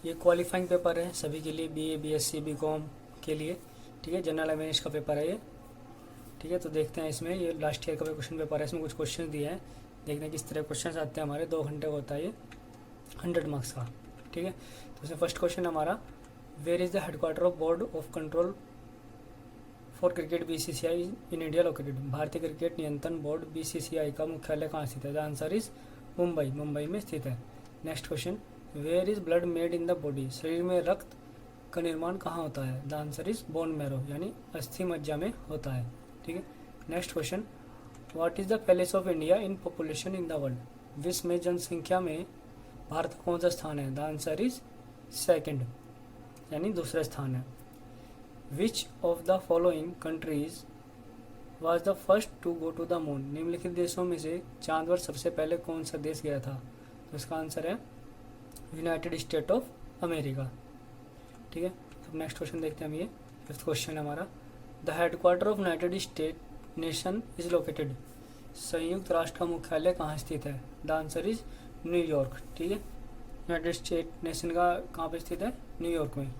ये qualifying paper है सभी के लिए, बीए, बीएससी, बीकॉम के लिए, ठीक है। जनरल अवेयरनेस का पेपर है ये, ठीक है। तो देखते हैं इसमें, ये लास्ट ईयर का क्वेश्चन पेपर है, इसमें कुछ क्वेश्चन दिए हैं, देखते हैं किस तरह क्वेश्चन आते हैं हमारे। 2 घंटे का होता है ये, 100 मार्क्स का, ठीक है। तो इसमें फर्स्ट क्वेश्चन हमारा, where is the headquarter of board of control for cricket BCCI in India located. भारतीय क्रिकेट नियंत्रण बोर्ड बीसीसीआई का मुख्यालय कहाँ स्थित है? The answer is Mumbai, Mumbai में स्थित है। Next question, where is blood made in the body. शरीर में रक्त का निर्माण कहाँ होता है? The answer is bone marrow, यानी अस्थि मज्जा में होता है, ठीक है। Next question, what is the palace of India in population in the world. विश्व में जनसंख्या में भारत का कौन सा स्थान है? द आंसर इज सेकंड, यानी दूसरा स्थान है। Which of the following countries was the first to go to the moon. निम्नलिखित देशों में से चांद पर सबसे पहले कौन सा देश गया था? तो इसका आंसर है यूनाइटेड स्टेट ऑफ अमेरिका, ठीक है। तो नेक्स्ट क्वेश्चन देखते हैं हम, ये फिफ्थ क्वेश्चन है हमारा, the headquarter of United state nation is located. संयुक्त राष्ट्र का मुख्यालय कहाँ स्थित है? द आंसर इज न्यूयॉर्क, ठीक है। यूनाइटेड स्टेट नेशन का कहाँ पे स्थित है? न्यूयॉर्क में।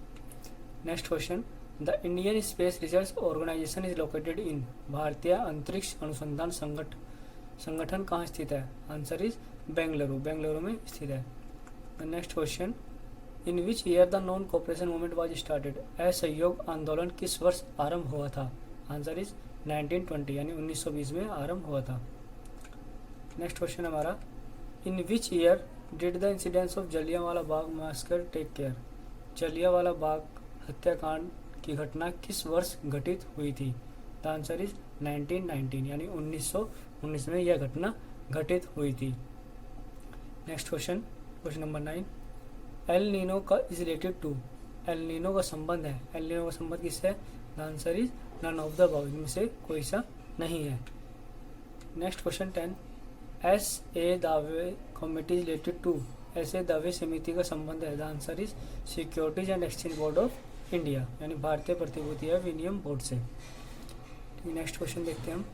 Next question, the Indian Space Research Organisation is located in. भारतीय अंतरिक्ष अनुसंधान संगठन कहाँ स्थित है? आंसर इज बेंगलुरु, बेंगलुरु में स्थित है। Next question, in which year the non cooperation movement was started. असहयोग आंदोलन किस वर्ष आरंभ हुआ था? आंसर इज 1920, यानी 1920 में आरंभ हुआ था। नेक्स्ट क्वेश्चन हमारा, in which year did the incidents of Jallianwala Bagh massacre take care. Jallianwala Bagh हत्याकांड की घटना किस वर्ष घटित हुई थी? द आंसर इज 1919, यानी 1919 में यह घटना घटित हुई थी। Next question, question number 9, El Nino का is related to. El Nino का संबंध है, एल नीनो का संबंध किससे? The answer is none of the above, इनमें से कोई सा नहीं है। नेक्स्ट क्वेश्चन 10, एस ए दावे कमिटी इज रिलेटेड टू। ऐसे दावे समिति का संबंध है? The answer is securities and exchange board of India, यानी भारतीय प्रतिभूति या विनिमय बोर्ड से। नेक्स्ट क्वेश्चन देखते हैं हम,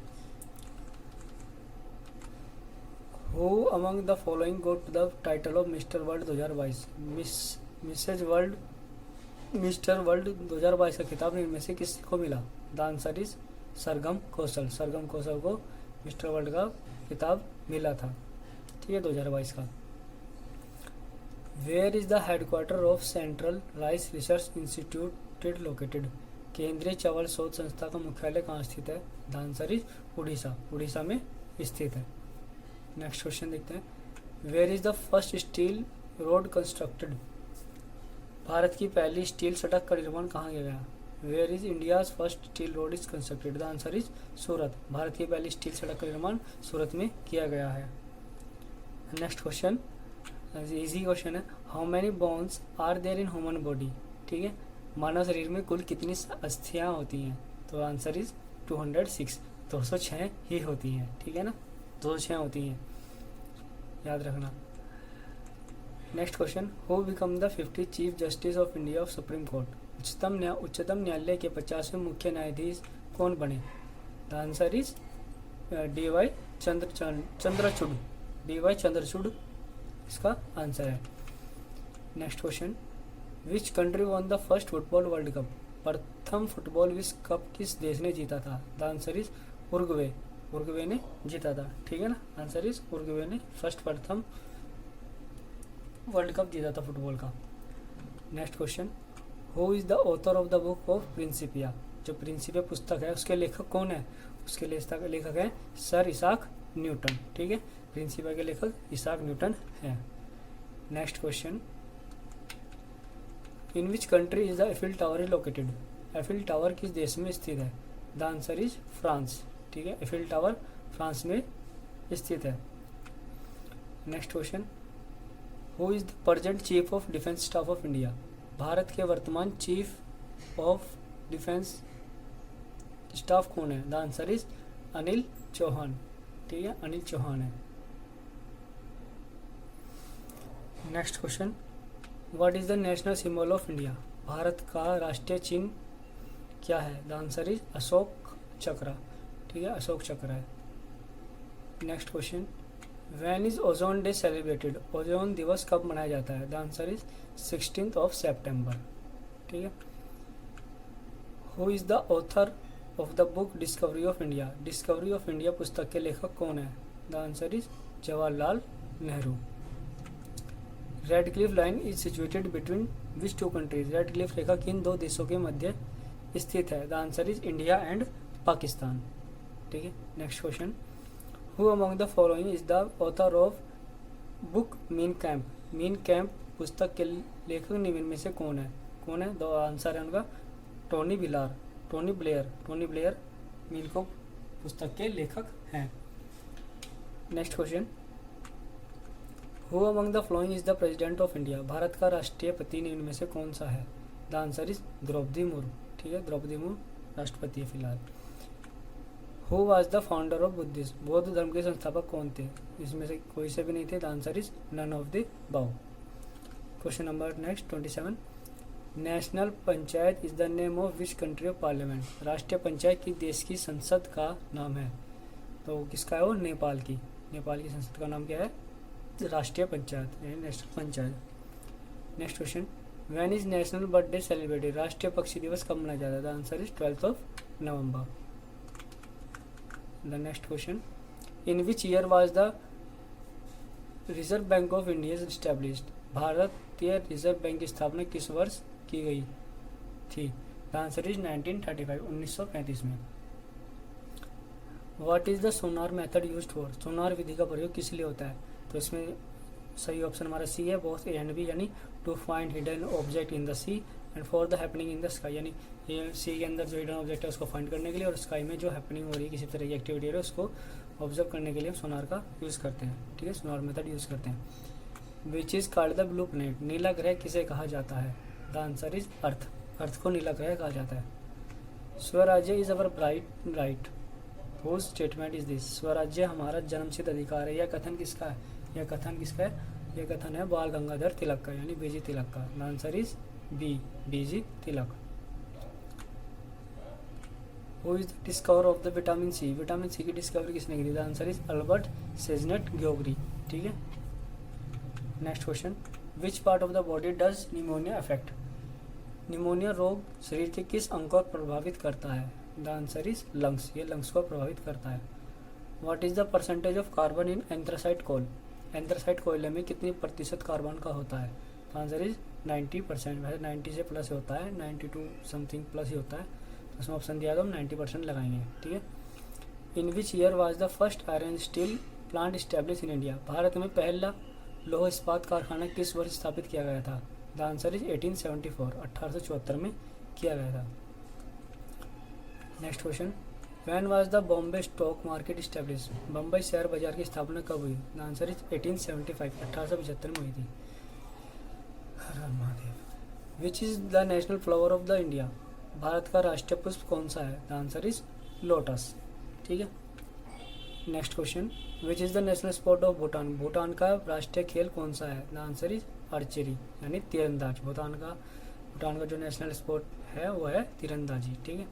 who among the following got the title of Mister World 2022। Mrs World, Mister World 2022 का खिताब इनमें से किसी को मिला? The answer is Sargam Kaushal, Sargam Kaushal को मिस्टर वर्ल्ड का खिताब मिला था, ठीक है, 2022 का। Where is the headquarter of central rice research institute located. केंद्रीय चावल शोध संस्था का मुख्यालय कहाँ स्थित है? The answer is Orissa, Orissa में स्थित है। नेक्स्ट क्वेश्चन देखते हैं, where is the first steel road constructed. Bharat की पहली स्टील सड़क का निर्माण कहाँ किया गया? Where is India's first steel road is constructed. The answer is Surat, Bharat की पहली स्टील सड़क का निर्माण सूरत में किया गया है। नेक्स्ट क्वेश्चन इजी क्वेश्चन है, how many bones are there in human body. ठीक है, मानव शरीर में कुल कितनी अस्थियां होती हैं? तो आंसर इज 206, 206 ही होती हैं, ठीक है ना, 206 होती हैं, याद रखना। Next question, who become the 50 chief justice of India of supreme court. उच्चतम न्यायालय के 50वें मुख्य न्यायाधीश कौन बने? The answer is D.Y.. Chandrachud, D.Y.. Chandrachud इसका आंसर है। Next question, which country won the first football world cup. प्रथम फुटबॉल विश्व कप किस देश ने जीता था? The answer is Uruguay, Uruguay ने जीता था, ठीक है ना, आंसर इज उरुग्वे ने प्रथम वर्ल्ड कप जीता था फुटबॉल का। Next question, who is the author of the book of Principia. जो प्रिंसिपिया पुस्तक है उसके लेखक कौन है? उसके लेखक है सर इसाक न्यूटन, ठीक है, प्रिंसिपिया के लेखक इसाक न्यूटन है। Next question, in which country is the Eiffel tower is located. Eiffel tower किस देश में स्थित है? द आंसर इज फ्रांस, ठीक है, एफिल टावर फ्रांस में स्थित है। Next question, who is the present Chief of Defence Staff of India. Bharat के वर्तमान चीफ ऑफ डिफेंस स्टाफ कौन है? The answer is Anil Chauhan, ठीक है, अनिल चौहान है। Next question, what is the national symbol of India. Bharat का राष्ट्रीय चिन्ह क्या है? द आंसर इज अशोक चक्र, ठीक है, अशोक चक्र है। Next question, when is ozone day celebrated, ozone दिवस कब मनाया जाता है? The answer is 16 September। ठीक है। Who is the author of the book discovery of India, discovery of India पुस्तक के लेखक कौन है? The answer is Jawaharlal Nehru. Radcliffe line is situated between which two countries, Radcliffe रेखा किन दो देशों के मध्य स्थित है? The answer is India and Pakistan. ठीक है। Next question, who among the following is the author of book mean camp, mean camp पुस्तक के लेखक निम्न में से कौन है? कौन है? दो आंसर है उनका, टोनी ब्लेयर मीन को पुस्तक के लेखक हैं। Next question, who among the following is the President of India, Bharat का राष्ट्रपति निम्न में से कौन सा है? The answer is Droupadi Murmu. ठीक है, द्रौपदी मुर्मू राष्ट्रपति है फिलहाल। Who was the founder of Buddhism, बौद्ध धर्म के संस्थापक कौन थे? इसमें से कोई से भी नहीं थे। The answer is none of the above. Question number next 27, national panchayat is the name of which country of parliament, राष्ट्रीय पंचायत की देश की संसद का नाम है? तो किसका है वो? नेपाल की। नेपाल की संसद का नाम क्या है? राष्ट्रीय पंचायत यानी national panchayat. Next question, when is national birthday celebrated, राष्ट्रीय पक्षी दिवस कब मनाया जाता है? The answer is 12 November। The next question, in which year was the reserve bank of India established, भारतीय रिजर्व बैंक की स्थापना किस वर्ष की गई थी? द आंसर इज 1935, 1935 में। What is the sonar method used for, sonar विधि का प्रयोग किस लिए होता है? तो इसमें सही ऑप्शन हमारा सी है, बोथ ए एंड बी, यानी to find hidden object in the sea and for the happening in the sky, यानी ये सी के अंदर जो हिडन ऑब्जेक्ट है उसको फाइंड करने के लिए, और स्काई में जो हैपनिंग हो रही है किसी तरह की एक्टिविटी हो रही है उसको ऑब्जर्व करने के लिए हम सोनार का यूज़ करते हैं। ठीक है, सोनार मेथड यूज़ करते हैं। Which is called the blue planet, नीला ग्रह किसे कहा जाता है? The answer is earth, earth को नीला ग्रह कहा जाता है। Swarajya is our birthright, whose statement is this, Swarajya हमारा जन्मसिद्ध अधिकार है, यह कथन किसका है? यह कथन किसका है? यह कथन है बाल गंगाधर तिलक का, यानी बीजी तिलक का। The answer is B, BG Tilak. Who is the discover of the vitamin C, vitamin C की डिस्कवरी किसने की थी? The answer is Albert Szent ग्योगरी। ठीक है। Next question, which part of the body does pneumonia affect, pneumonia रोग शरीर के किस अंग को प्रभावित करता है? द आंसर इज लंग्स, ये लंग्स को प्रभावित करता है। What is the percentage of carbon in anthracite coal, anthracite कोयले में कितनी प्रतिशत कार्बन का होता है? द आंसर इज 90%, वैसे 90 से प्लस होता है, 92 समथिंग प्लस ही होता है, तो उसमें ऑप्शन दिया तो हम 90% लगाएंगे। ठीक है। In which year was the first iron steel plant establish in India, Bharat में पहला लौह इस्पात कारखाना किस वर्ष स्थापित किया गया था? द आंसर इज 1874, 1874 में किया गया था। Next question, when was the Bombay stock market establish, Bombay share बाजार की स्थापना कब हुई? द आंसर इज 1875, 1875 में हुई थी। Har Har Mahadev. Which is the national flower of the India, Bharat का राष्ट्रीय पुष्प कौन सा है? The answer is lotus. ठीक है। Next question, which is the national sport of Bhutan, Bhutan का राष्ट्रीय खेल कौन सा है? द आंसर इज आर्चरी, यानी तीरंदाज। भूटान का जो नेशनल स्पोर्ट है वो है तीरंदाजी। ठीक है।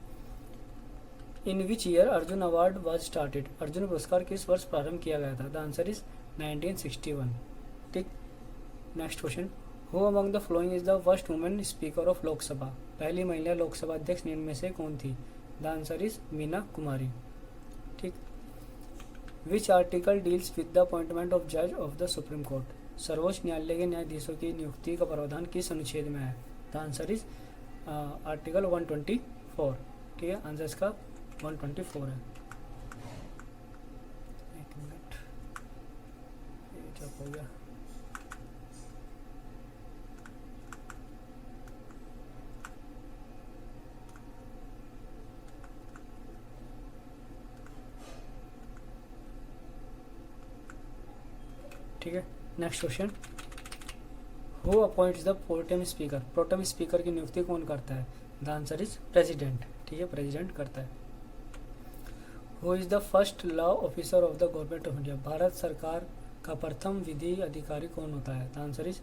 In which year Arjun award was started, Arjun पुरस्कार किस वर्ष प्रारंभ किया गया था? The answer is 1961। ठीक। Next question, who among the following is the first women speaker of Lok Sabha, पहली महिला लोकसभा अध्यक्ष निम्न में से कौन थी? The answer is Meena Kumari. ठीक। Which article deals with the appointment of जज ऑफ द सुप्रीम कोर्ट, सर्वोच्च न्यायालय के न्यायाधीशों की नियुक्ति का प्रावधान किस अनुच्छेद में है? The answer is article 124। ठीक है, आंसर इसका 124 है। एक मिनट, ये क्या हो गया? ठीक है। Next question, who appoints the pro tem speaker, pro tem speaker की नियुक्ति कौन करता है? The answer is president. ठीक है, प्रेसिडेंट करता है। Who is the first law officer of the Government of India, Bharat सरकार का प्रथम विधि अधिकारी कौन होता है? The answer is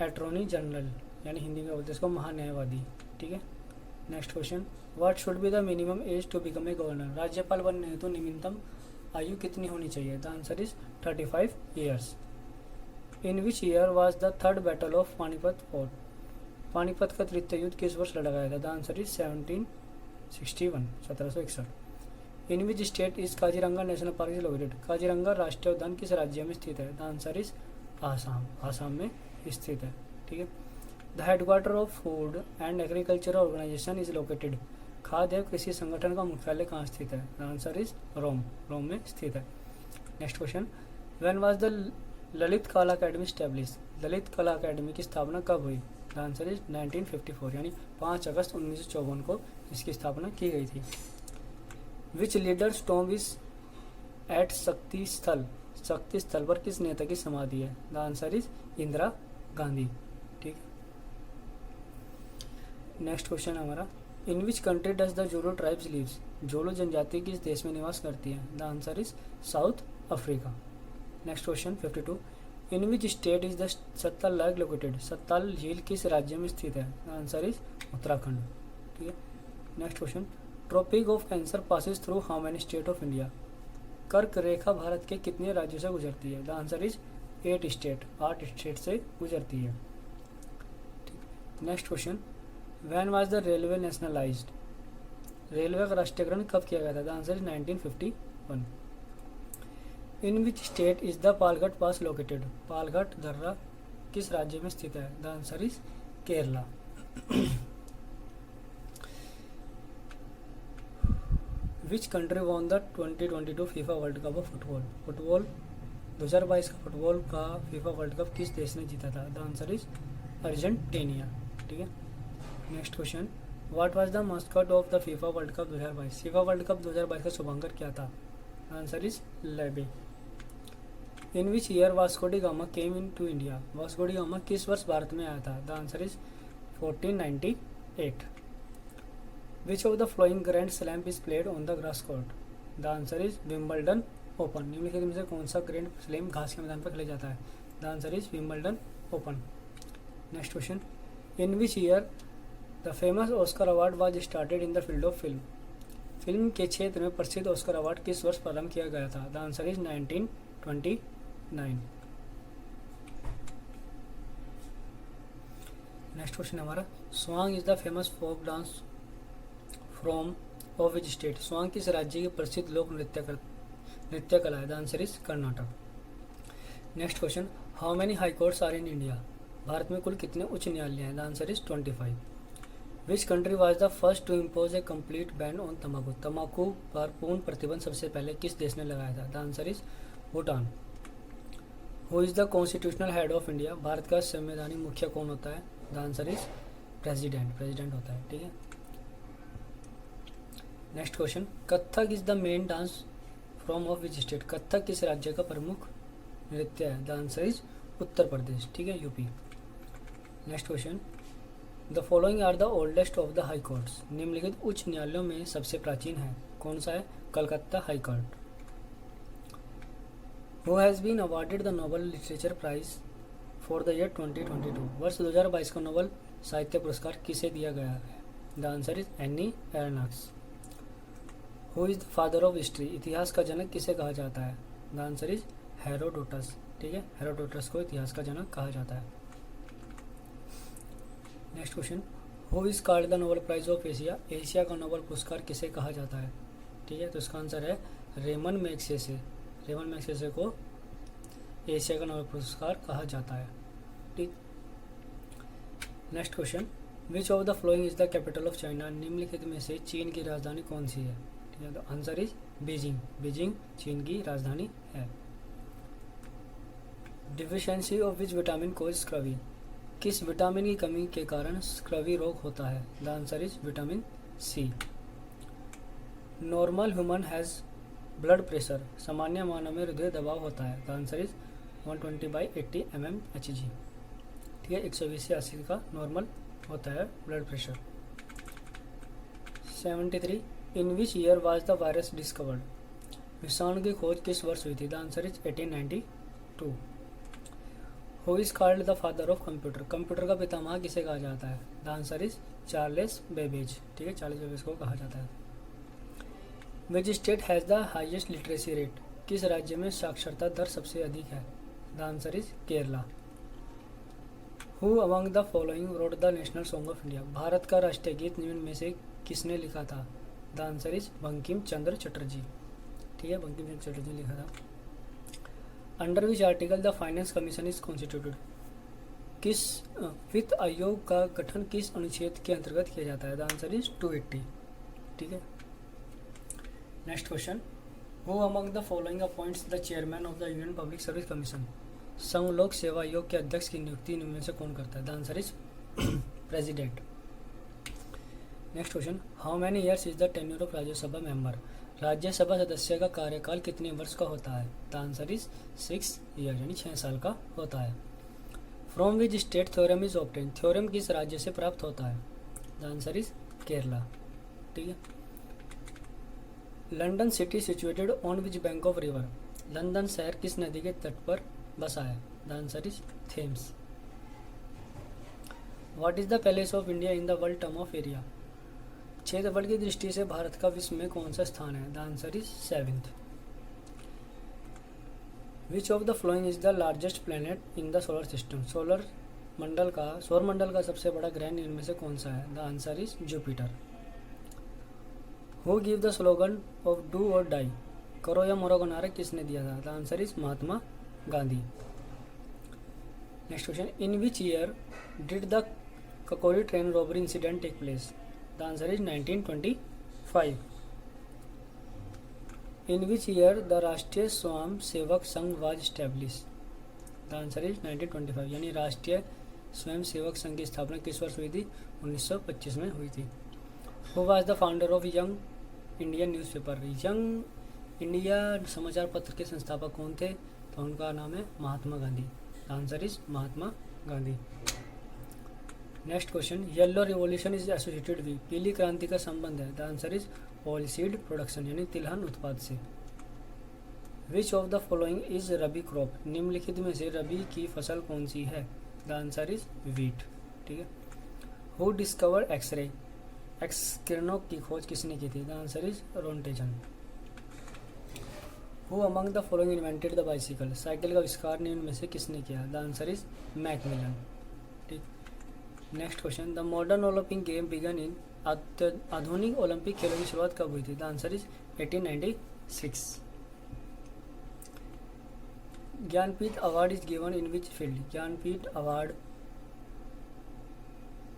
attorney general, यानी हिंदी में बोलते हैं इसको महान्यायवादी। ठीक है। Next question, what should be the minimum age to become a governor, राज्यपाल बनने हेतु आयु कितनी होनी चाहिए? The answer is 35 years. In which year was the third battle of Panipat fought? Panipat का तृतीय युद्ध किस वर्ष लड़ा गया था? The answer is 1761, 1761। In which state is Kaziranga national park is located? Kaziranga राष्ट्रीय उद्यान किस राज्य में स्थित है? The answer is Assam, Assam में स्थित है। ठीक है। The headquarter of food and agriculture organisation is located? खाद्य एवं कृषि संगठन का मुख्यालय कहाँ स्थित है? The answer is Rome, Rome में स्थित है। Next question, when was the Lalit Kala Academy establish? Lalit Kala academy की स्थापना कब हुई? द आंसर इज 1954, यानी 5 अगस्त 1954 को इसकी स्थापना की गई थी। विच लीडर्स टॉम इज एट शक्ति स्थल? शक्ति स्थल पर किस नेता की समाधि है? The answer is Indira Gandhi. ठीक। नेक्स्ट क्वेश्चन है हमारा, in which country does the Zulu tribes lives? Zulu जनजाति किस देश में निवास करती है? The answer is South Africa. Next question 52, in which state is the Sattal lake located? Sattal झील किस राज्य में स्थित है? The answer is Uttarakhand. ठीक है। Next question, tropic of cancer passes through how many state of India? कर्क रेखा भारत के कितने राज्यों से गुजरती है? The answer is 8 state, 8 state से गुजरती है। Next question, when was the railway nationalized? Railway का राष्ट्रीयकरण कब किया गया था? The answer is 1951। In which state is the Palghat pass located? Palghat दर्रा किस राज्य में स्थित है? The answer is Kerala. Which country won the 2022 FIFA world cup of football? Football 2022 का फुटबॉल का फीफा वर्ल्ड कप किस देश ने जीता था? The answer is Argentina. ठीक है। Next question, what was the mascot of the FIFA world cup 2022? FIFA world cup 2022 का शुभांकर क्या था? Answer is Laeeb. In which year Vasco da Gama came in to India? Vasco da Gama किस वर्ष भारत में आया था? The answer is 1498। Which of the following grand slam is played on the grass court? The answer is Wimbledon open. निम्नलिखित में से कौन सा ग्रैंड स्लैम घास के मैदान पर खेला जाता है? The answer is Wimbledon open. Next question, in which year the famous Oscar award was started in the field of film? Film के क्षेत्र में प्रसिद्ध ऑस्कर अवार्ड किस वर्ष प्रारंभ किया गया था? The answer is 1929। Next question हमारा, Swang is the famous folk dance from of which state? Swang किस राज्य की प्रसिद्ध लोक नृत्य कला है? The answer is Karnataka. Next question, how many high courts are in India? Bharat में कुल कितने उच्च न्यायालय हैं? The answer is 25। Which country was the first to impose a complete ban on तम्बाकू? तम्बाकू पर पूर्ण प्रतिबंध सबसे पहले किस देश ने लगाया था? The answer is Bhutan. Who is the constitutional head of India? Bharat का संवैधानिक मुखिया कौन होता है? The answer is president, president होता है। ठीक है। Next question, Kathak is the main dance from of which state? Kathak किस राज्य का प्रमुख नृत्य है? The answer is Uttar Pradesh. ठीक है, UP. Next question, the following are the oldest of the high courts? निम्नलिखित उच्च न्यायालयों में सबसे प्राचीन है कौन सा है? Calcutta high court. Who has been awarded the Nobel literature prize for the year 2022? वर्ष 2022 का नोबेल साहित्य पुरस्कार किसे दिया गया है? The answer is Annie Ernaux. Who is the father of history? इतिहास का जनक किसे कहा जाता है? The answer is Herodotus. ठीक है, हेरोडोटस को इतिहास का जनक कहा जाता है। Next question, who is called the Nobel prize of Asia? Asia का नोबेल पुरस्कार किसे कहा जाता है? ठीक है, तो इसका आंसर है रेमन मैग्सेसे। रेमन मैग्सेसे को एशिया का नोबेल पुरस्कार कहा जाता है। ठीक। Next question, which of the following is the capital of China? निम्नलिखित में से चीन की राजधानी कौन सी है? ठीक है, तो आंसर इज बीजिंग। बीजिंग चीन की राजधानी है। डिफिशियंसी ऑफ विच विटामिन कोज स्क्रवी? किस विटामिन की कमी के कारण स्क्रवी रोग होता है? The answer is vitamin C. Normal human has blood pressure? सामान्य मानव में हृदय दबाव होता है? The answer is 120/80 mmHg। ठीक है, 120 से 80 का नॉर्मल होता है blood pressure. 73, in which year was the virus discovered? विषाणु की खोज किस वर्ष हुई थी? The answer is 1892। Who is called the father of computer? Computer का पितामह किसे कहा जाता है? The answer is Charles Babbage. ठीक है, चार्ल्स बेबेज को कहा जाता है। Which state has the highest literacy rate, किस राज्य में साक्षरता दर सबसे अधिक है? The answer is Kerala. Who among the following road the national song of India, Bharat का राष्ट्रीय गीत निम्न में से किसने लिखा था? The answer is Bankim Chandra Chatterjee. ठीक है, बंकिम चंद्र चटर्जी ने लिखा था। Under which article the finance commission is constituted, किस वित्त आयोग का गठन किस अनुच्छेद के अंतर्गत किया जाता है? The answer is 280। ठीक है, next question, who among the following appoints the chairman of the union public service commission, संघ लोक सेवा आयोग के अध्यक्ष की नियुक्ति इनमें से कौन करता है? The answer is president. Next question, how many years is the tenure of Rajya Sabha member, Rajya Sabha सदस्य का कार्यकाल कितने वर्ष का होता है? द आंसर इज 6 ईयर, यानी 6 साल का होता है। From which state theorem is obtain, theorem किस राज्य से प्राप्त होता है? The answer is Kerala. ठीक है, London city situated on which bank of river, London शहर किस नदी के तट पर बसा है? The answer is Thames. What is the palace of India in the world term of area, क्षेत्रफल की दृष्टि से भारत का विश्व में कौन सा स्थान है? The answer is 7th। Which of the following is the largest planet in the solar system, सौर मंडल का सबसे बड़ा ग्रह इनमें से कौन सा है? The answer is Jupiter. Who give the slogan of do or die, करो या मरो का नारा किसने दिया था? The answer is Mahatma Gandhi. Next question, in which year did the Kakori train robbery incident take place? The answer is 1925। In which year the Rashtriya Swayam Sevak Sangh was establish? The answer is 1925, यानी राष्ट्रीय स्वयं सेवक संघ की स्थापना किस वर्ष हुई थी? 1925 में हुई थी। Who was the founder of young Indian newspaper, young India समाचार पत्र के संस्थापक कौन थे? तो उनका नाम है Mahatma Gandhi. The answer is Mahatma Gandhi. Next question, yellow revolution is associated with, पीली क्रांति का संबंध है? The answer is oil seed production, यानी तिलहन उत्पाद से। Which of the following is rabi crop, निम्नलिखित में से रबी की फसल कौन सी है? The answer is wheat. ठीक है, हु डिस्कवर एक्सरे, एक्स किरणों की खोज किसने की थी? The answer is Roentgen. Who among the following invented the bicycle, cycle का आविष्कार निम्न में से किसने किया? The answer is Macmillan. ठीक, next question, the modern Olympic game began in, आधुनिक ओलंपिक खेलों की शुरुआत कब हुई थी? The answer is 1896। Jnanpith award is given in which field, Jnanpith award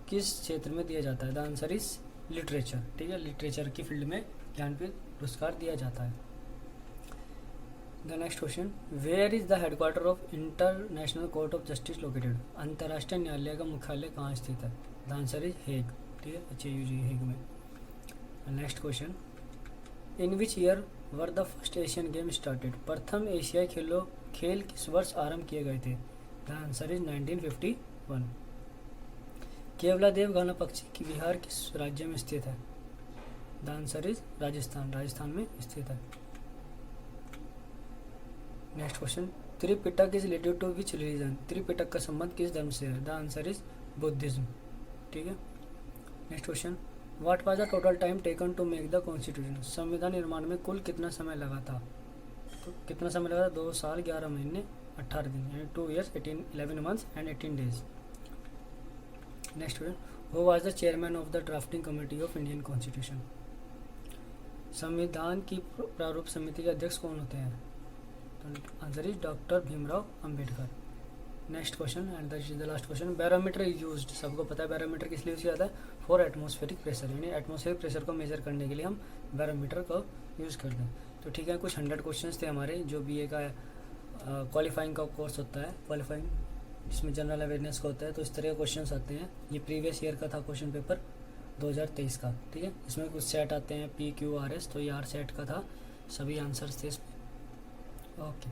किस क्षेत्र में दिया जाता है? The answer is literature. ठीक है, लिटरेचर की फील्ड में ज्ञानपीठ पुरस्कार दिया जाता है। The next question, where is the headquarter of International Court of Justice located, अंतर्राष्ट्रीय न्यायालय का मुख्यालय कहाँ स्थित है? The answer is Hague. ठीक है, HAUG, हेग में। Next question, in which year were the first Asian game started, प्रथम एशियाई खेल किस वर्ष आरंभ किए गए थे? The answer is 1951। Keoladeo Ghana पक्षी की विहार किस राज्य में स्थित है? The answer is Rajasthan, Rajasthan में स्थित है। Next question, Tripitaka is related to which religion, Tripitaka का संबंध किस धर्म से है? The answer is Buddhism. ठीक है, next question, what was the total time taken to make the constitution, संविधान निर्माण में कुल कितना समय लगा था? तो कितना समय लगा था? 2 साल 11 महीने 18 दिन, यानी 2 years 11 months and 18 days। Next question, who was the chairman of the drafting committee of Indian constitution, संविधान की प्रारूप समिति के अध्यक्ष कौन होते हैं? तो answer is doctor Bhimrao Ambedkar. Next question and that is the last question, barometer is used, सबको पता है बैरोमीटर किस लिए यूज किया जाता है? फॉर एटमॉस्फेरिक प्रेशर, यानी एटमॉस्फेरिक प्रेशर को मेजर करने के लिए हम बैरोमीटर को यूज़ करते हैं। तो ठीक है, कुछ 100 क्वेश्चंस थे हमारे, जो BA का क्वालिफाइंग का कोर्स होता है, क्वालिफाइंग जिसमें जनरल अवेयरनेस का होता है। तो इस तरह के क्वेश्चंस आते हैं। ये प्रीवियस ईयर का था क्वेश्चन पेपर 2023 का। ठीक है, इसमें कुछ सेट आते हैं PQRS, तो ये R सेट का था, सभी आंसर्स थे इसमें। ओके।